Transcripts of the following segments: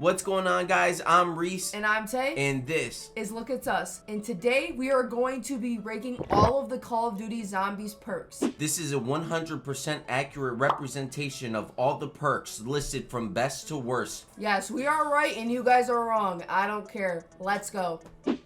What's going on, guys? I'm Reese. And I'm Tay. And this is Look At Us. And today we are going to be ranking all of the Call of Duty Zombies perks. This is a 100% accurate representation of all the perks listed from best to worst. Yes, we are right and you guys are wrong. I don't care. Let's go.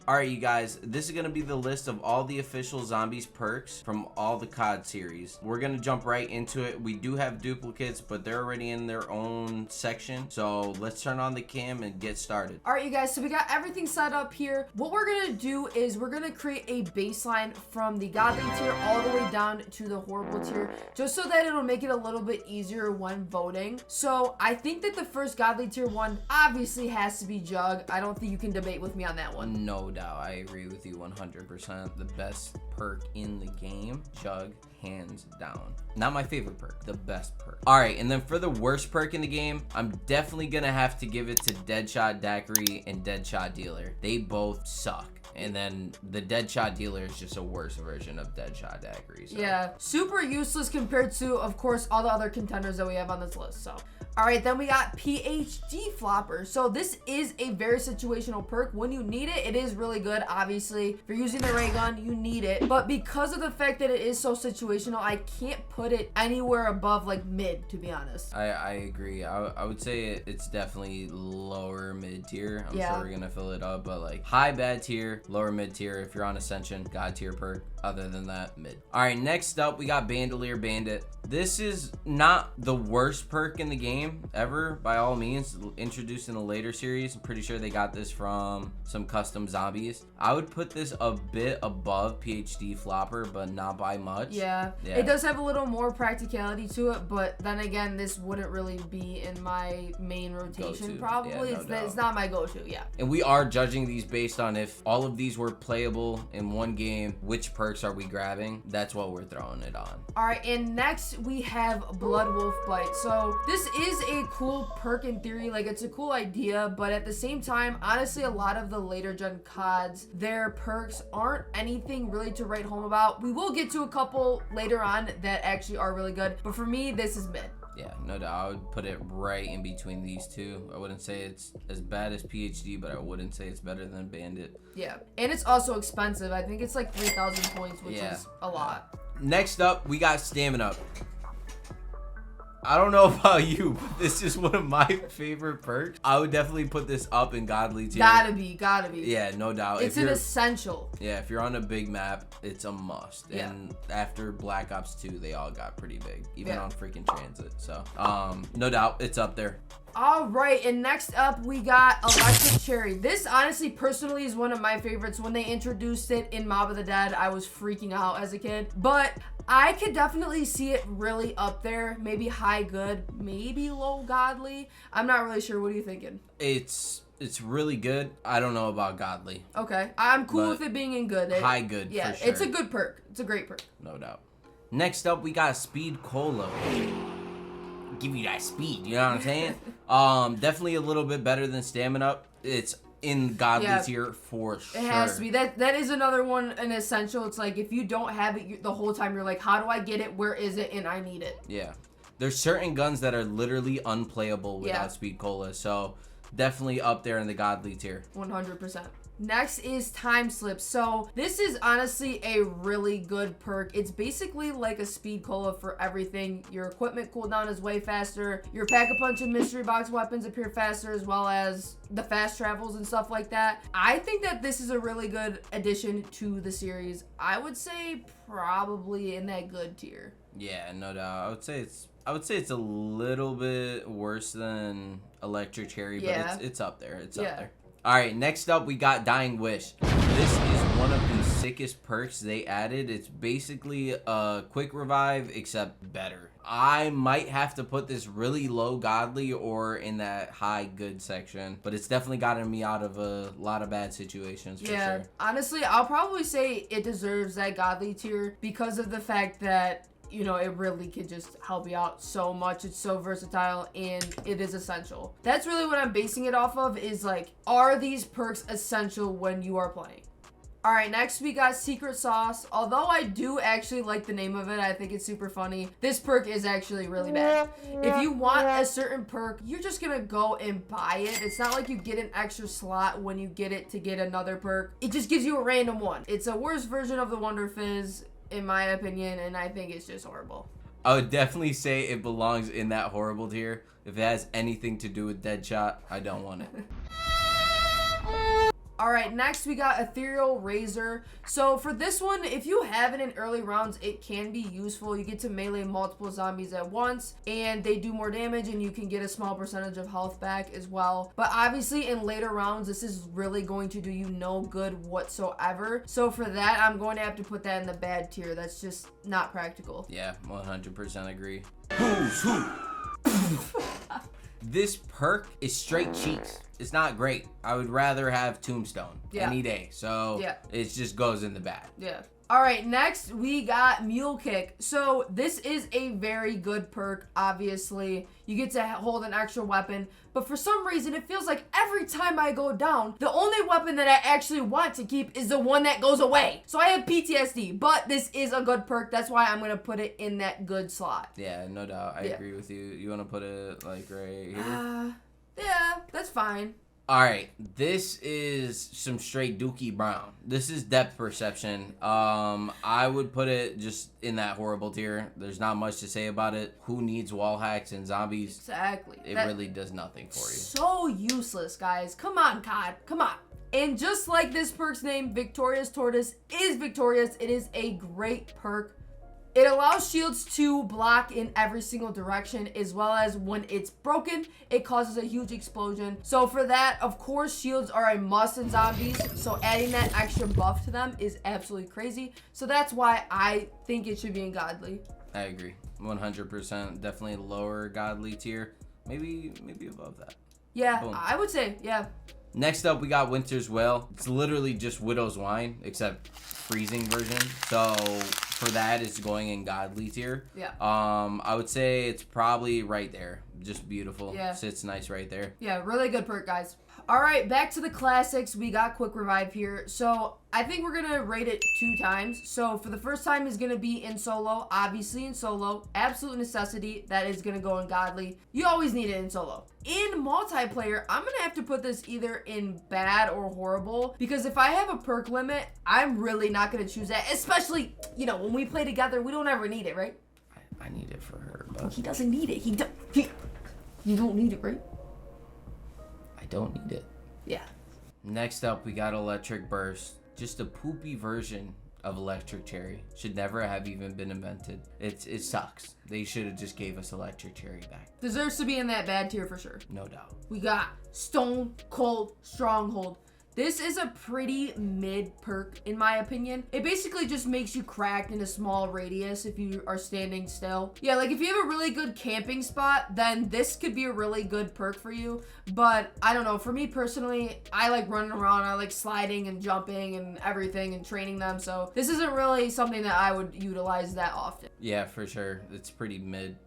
Alright, you guys, this is going to be the list of all the official Zombies perks from all the CoD series. We're going to jump right into it. We do have duplicates, but they're already in their own section. So let's turn on the cam and get started. Alright, you guys, so we got everything set up here. What we're going to do is we're going to create a baseline from the godly tier all the way down to the horrible tier, just so that it'll make it a little bit easier when voting. So I think that the first godly tier one obviously has to be Jug. I don't think you can debate with me on that one. No doubt, I agree with you 100%. The best perk in the game, Jug, hands down. Not my favorite perk, the best perk. All right, and then for the worst perk in the game, I'm definitely gonna have to give it to DEADSHOT Daiquiri and DEADSHOT Dealer. They both suck. And then the DEADSHOT Dealer is just a worse version of DEADSHOT Daiquiri. So. Yeah, super useless compared to, of course, all the other contenders that we have on this list. So, all right, then we got PhD Flopper. So this is a very situational perk. When you need it, it is really good. Obviously, if you're using the ray gun, you need it. But because of the fact that it is so situational, I can't put it anywhere above like mid, to be honest. I agree. I would say it's definitely lower mid tier. I'm sure we're gonna fill it up, but like high bad tier, lower mid tier if you're on Ascension, god tier perk. Other than that, mid. All right, next up we got Bandolier Bandit. This is not the worst perk in the game ever, by all means. Introduced in a later series. I'm pretty sure they got this from some custom zombies. I would put this a bit above PhD Flopper, but not by much. Yeah, it does have a little more practicality to it, but then again, this wouldn't really be in my main rotation. Probably. It's not my go-to. Yeah. And we are judging these based on if all of these were playable in one game, which perks are we grabbing? That's what we're throwing it on. All right, and next we have Blood Wolf Bite. So this is a cool perk in theory. Like, it's a cool idea, but at the same time, honestly, a lot of the later gen CODs, their perks aren't anything really to write home about. We will get to a couple later on that actually are really good, but for me, this is mid. Yeah, no doubt. I would put it right in between these two. I wouldn't say it's as bad as PhD, but I wouldn't say it's better than Bandit. Yeah, and it's also expensive. I think it's like 3,000 points, which is a lot. Next up, we got Stamina. I don't know about you, but this is one of my favorite perks. I would definitely put this up in godly tier. Gotta be. Yeah, no doubt. It's an essential. Yeah, if you're on a big map, it's a must. Yeah. And after Black Ops 2, they all got pretty big, even on freaking Transit. So, no doubt, it's up there. All right, and next up we got Electric Cherry. This honestly, personally, is one of my favorites. When they introduced it in Mob of the Dead, I was freaking out as a kid, but I could definitely see it really up there. Maybe high good, maybe low godly. I'm not really sure. What are you thinking? It's really good. I don't know about godly. Okay, I'm cool with it being in good. High good, yeah, for sure. It's a good perk. It's a great perk. No doubt. Next up, we got Speed Cola. Give you that speed, you know what I'm saying? Definitely a little bit better than Stamina. It's in godly tier for sure. It has to be. That is another one, an essential. It's like if you don't have it the whole time, you're like, how do I get it? Where is it? And I need it. Yeah. There's certain guns that are literally unplayable without Speed Cola, so definitely up there in the godly tier. 100%. Next is Time Slip. So this is honestly a really good perk. It's basically like a speed cola for everything. Your equipment cooldown is way faster. Your Pack-a-Punch and mystery box weapons appear faster, as well as the fast travels and stuff like that. I think that this is a really good addition to the series. I would say probably in that good tier. Yeah, no doubt. I would say it's a little bit worse than Electric Cherry, but it's up there. It's up there. All right, next up we got Dying Wish. This is one of the sickest perks they added. It's basically a quick revive except better. I might have to put this really low godly or in that high good section, but it's definitely gotten me out of a lot of bad situations for sure. Honestly, I'll probably say it deserves that godly tier because of the fact that, you know, it really could just help you out so much. It's so versatile and it is essential. That's really what I'm basing it off of, is like, are these perks essential when you are playing? All right, next we got Secret Sauce. Although I do actually like the name of it, I think it's super funny. This perk is actually really bad. If you want a certain perk, you're just gonna go and buy it. It's not like you get an extra slot when you get it to get another perk. It just gives you a random one. It's a worse version of the Wonder Fizz, in my opinion, and I think it's just horrible. I would definitely say it belongs in that horrible tier. If it has anything to do with DEADSHOT, I don't want it. All right, next we got Ethereal Razor. So for this one, if you have it in early rounds, it can be useful. You get to melee multiple zombies at once, and they do more damage, and you can get a small percentage of health back as well. But obviously, in later rounds, this is really going to do you no good whatsoever. So for that, I'm going to have to put that in the bad tier. That's just not practical. Yeah, 100% agree. Who's who? This perk is straight cheeks. It's not great. I would rather have Tombstone any day. So it just goes in the bad. Yeah. All right, next we got Mule Kick. So this is a very good perk, obviously. You get to hold an extra weapon, but for some reason it feels like every time I go down, the only weapon that I actually want to keep is the one that goes away. So I have PTSD, but this is a good perk. That's why I'm gonna put it in that good slot. Yeah, no doubt. I agree with you. You want to put it like right here? Yeah, that's fine. All right, this is some straight Dookie Brown. This is depth perception. I would put it just in that horrible tier. There's not much to say about it. Who needs wall hacks and zombies? Exactly. It really does nothing for you. So useless, guys. Come on, CoD. Come on. And just like this perk's name, Victorious Tortoise is victorious. It is a great perk. It allows shields to block in every single direction, as well as when it's broken, it causes a huge explosion. So for that, of course, shields are a must in zombies. So adding that extra buff to them is absolutely crazy. So that's why I think it should be in Godly. I agree. 100%. Definitely lower Godly tier. Maybe above that. Yeah, Boom. I would say, yeah. Next up, we got Winter's Wail. It's literally just Widow's Wine, except freezing version. So for that, it's going in Godly tier. Yeah. I would say it's probably right there. Just beautiful. Yeah. Sits nice right there. Yeah, really good perk, guys. All right, back to the classics. We got Quick Revive here. So I think we're going to rate it 2 times. So for the first time is going to be in solo. Obviously in solo. Absolute necessity. That is going to go in Godly. You always need it in solo. In multiplayer, I'm going to have to put this either in bad or horrible. Because if I have a perk limit, I'm really not going to choose that. Especially, you know, when we play together, we don't ever need it, right? I need it for her, but He doesn't need it. You don't need it, right? I don't need it. Yeah. Next up, we got Electric Burst. Just a poopy version of Electric Cherry. Should never have even been invented. It sucks. They should have just gave us Electric Cherry back. Deserves to be in that bad tier for sure. No doubt. We got Stone Cold Stronghold. This is a pretty mid perk in my opinion. It basically just makes you cracked in a small radius if you are standing still. Yeah, like if you have a really good camping spot, then this could be a really good perk for you. But I don't know, for me personally, I like running around, I like sliding and jumping and everything and training them. So this isn't really something that I would utilize that often. Yeah, for sure. It's pretty mid.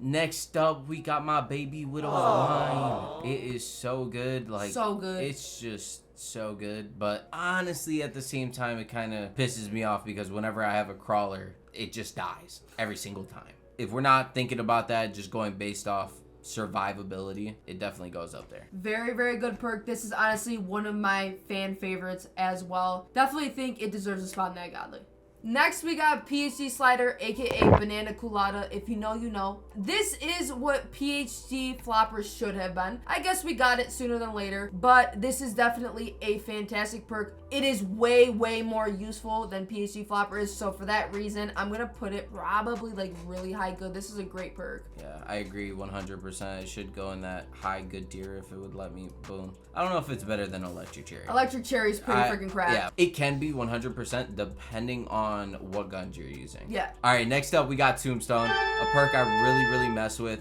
Next up, we got my baby Widow's Wine. It is so good. Like, so good. It's just so good. But honestly, at the same time, it kind of pisses me off because whenever I have a crawler, it just dies every single time. If we're not thinking about that, just going based off survivability, it definitely goes up there. Very, very good perk. This is honestly one of my fan favorites as well. Definitely think it deserves a spot in that Godly. Next, we got PhD Slider, aka Banana Colada. If you know, you know. This is what PhD Floppers should have been. I guess we got it sooner than later, but this is definitely a fantastic perk. It is way, way more useful than PhD Flopper is, so for that reason, I'm gonna put it probably like really high good. This is a great perk. Yeah, I agree 100%. It should go in that high good tier if it would let me. Boom. I don't know if it's better than Electric Cherry. Electric Cherry is pretty freaking crap. Yeah, it can be 100% depending on what guns you're using. Yeah. All right, next up we got Tombstone, a perk I really mess with.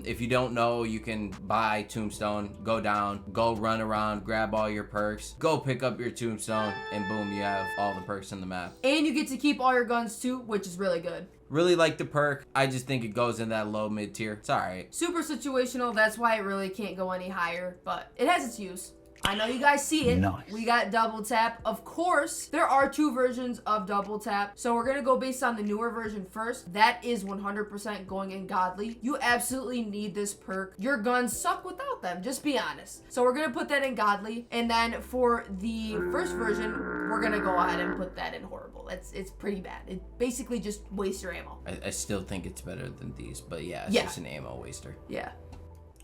If you don't know, you can buy Tombstone, go down, go run around, grab all your perks, go pick up your Tombstone, and boom, you have all the perks in the map. And you get to keep all your guns too, which is really good. Really like the perk. I just think it goes in that low mid tier. It's all right. Super situational. That's why it really can't go any higher, but it has its use. I know you guys see it. Nice. We got double tap. Of course, there are 2 versions of double tap. So we're gonna go based on the newer version first. That is 100% going in godly. You absolutely need this perk. Your guns suck without them, just be honest. So we're gonna put that in godly. And then for the first version, we're gonna go ahead and put that in horrible. It's pretty bad. It basically just wastes your ammo. I still think it's better than these, but yeah, it's just an ammo waster. Yeah.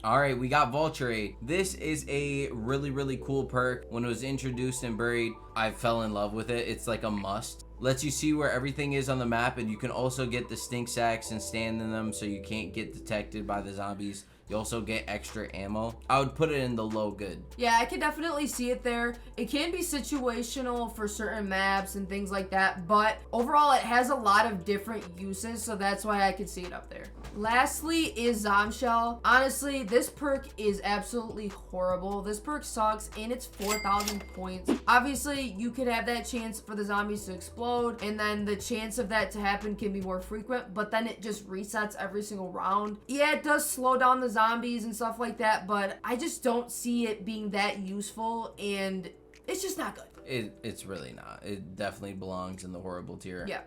All right, we got Vulture Aid. This is a really, really cool perk. When it was introduced and buried, I fell in love with it. It's like a must. Lets you see where everything is on the map, and you can also get the stink sacks and stand in them so you can't get detected by the zombies. You also get extra ammo. I would put it in the low good. Yeah, I can definitely see it there. It can be situational for certain maps and things like that, but overall it has a lot of different uses, so that's why I could see it up there. Lastly is Zombshell. Honestly, this perk is absolutely horrible. This perk sucks and it's 4,000 points. Obviously, you could have that chance for the zombies to explode, and then the chance of that to happen can be more frequent, but then it just resets every single round. Yeah, it does slow down the zombies and stuff like that, but I just don't see it being that useful, and it's just not good. It's really not. It definitely belongs in the horrible tier. Yeah.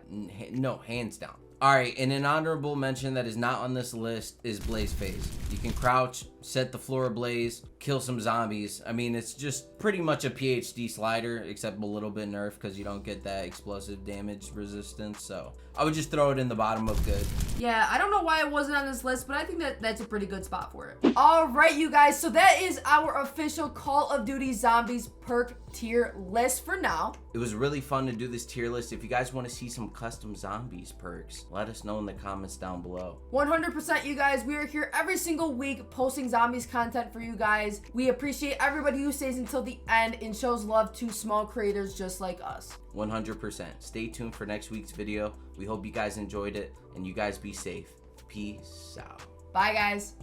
No, hands down. All right, and an honorable mention that is not on this list is Blaze Phase. You can crouch, set the floor ablaze, kill some zombies. I mean, it's just pretty much a PhD slider, except a little bit nerfed because you don't get that explosive damage resistance. So I would just throw it in the bottom of good. Yeah, I don't know why it wasn't on this list, but I think that's a pretty good spot for it. All right, you guys, so that is our official Call of Duty Zombies perk tier list for now. It was really fun to do this tier list. If you guys want to see some custom zombies perks, let us know in the comments down below. 100%, you guys. We are here every single week posting zombies content for you guys. We appreciate everybody who stays until the end and shows love to small creators just like us. 100%. Stay tuned for next week's video. We hope you guys enjoyed it, and you guys be safe. Peace out. Bye, guys.